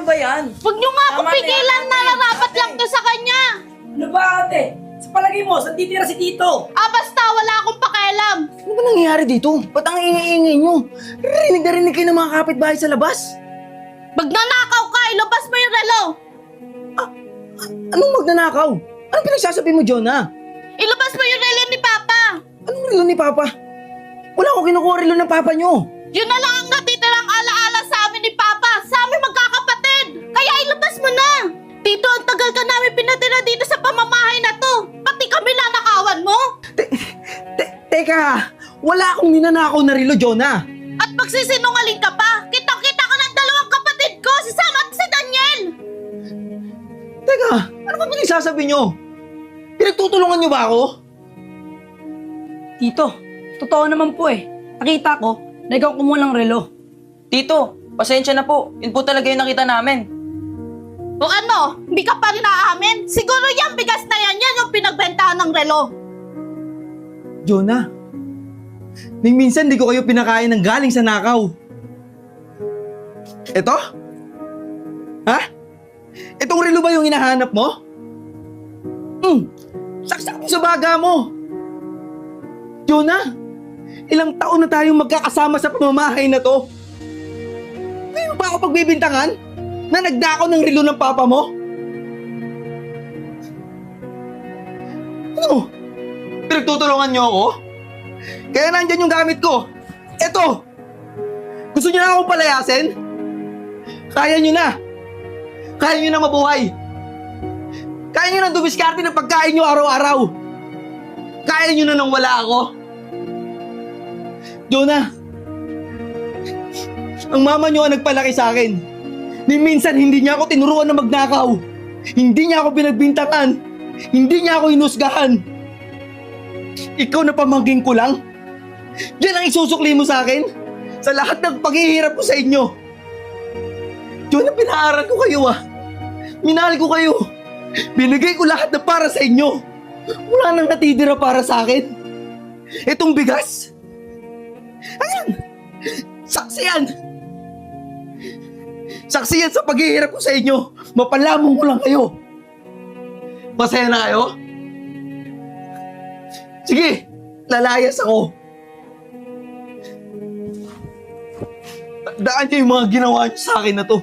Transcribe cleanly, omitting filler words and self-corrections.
ba yan? Huwag niyo nga ako Tama na yan, pigilan, ate. nararapat Ate. lang to sa kanya. Ano ba ate? Sa palagay mo, saan titira si Tito? Basta wala akong pakialam. Ano ba nangyayari dito? Ba't ang ingay-ingay nyo? Rinig na rinig kayo ng mga kapitbahay sa labas. Magnanakaw ka, ilabas mo yung relo. Anong magnanakaw? Anong pinagsasabi mo, Jonah? Ilabas mo yung relo ni Papa. Anong relo ni Papa? Wala akong kinukuha relo ng Papa nyo. Yun na lang ang natitirang alaala sa amin ni Papa, sa amin magkakapatid. Kaya ilabas mo na. Tito, ang tagal ka namin pinatira dito sa pamamahay na to. Pati kami nanakawan mo. Teka, wala akong ninanakaw na relo, Jonah. At magsisinungaling ka pa. Kitang-kita ka ng dalawang kapatid ko, si Sam at si Daniel. Teka, ano ba pinagsasabi nyo? Pinagtutulungan nyo ba ako? Tito, totoo naman po eh. Nakita ko na ikaw kumuha ng relo. Tito, pasensya na po. Yun po talaga yung nakita namin. O ano, hindi ka pa rin aamin? Siguro yan, bigas na yan yung pinagbentahan ng relo. Jonah, ning minsan di ko kayo pinakain ng galing sa nakaw. Eto? Ha? Itong relo ba yung hinahanap mo? Saksak mo sa baga mo. Jonah, ilang taon na tayong magkakasama sa pamamahay na to. Ngayon ba ako pagbibintangan na nagdakaw ng relo ng papa mo? Ano? Pinagtutulungan niyo ako? Kaya nandyan yung gamit ko. Eto! Gusto niyo na akong palayasin? Kaya niyo na! Kaya niyo na mabuhay! Kaya niyo na dumiskarte ng pagkain niyo araw-araw! Kaya niyo na nang wala ako! Jonah! Ang mama niyo ang nagpalaki sa akin. Ni minsan hindi niya ako tinuruan na magnakaw. Hindi niya ako pinagbintangan. Hindi niya ako inusgahan. Ikaw na pamangking ko lang? Yan ang isusukli mo sa akin? Sa lahat ng paghihirap ko sa inyo? Jonah, pinaaral ko kayo Minahal ko kayo. Binigay ko lahat na para sa inyo. Wala nang natitira para sa akin. Itong bigas. Ayan! Saksi yan! Saksi yan sa paghihirap ko sa inyo. Mapalamong ko lang kayo. Masaya na kayo? Sige, lalayas ako. Daan niyo yung mga ginawa niyo sa akin na to.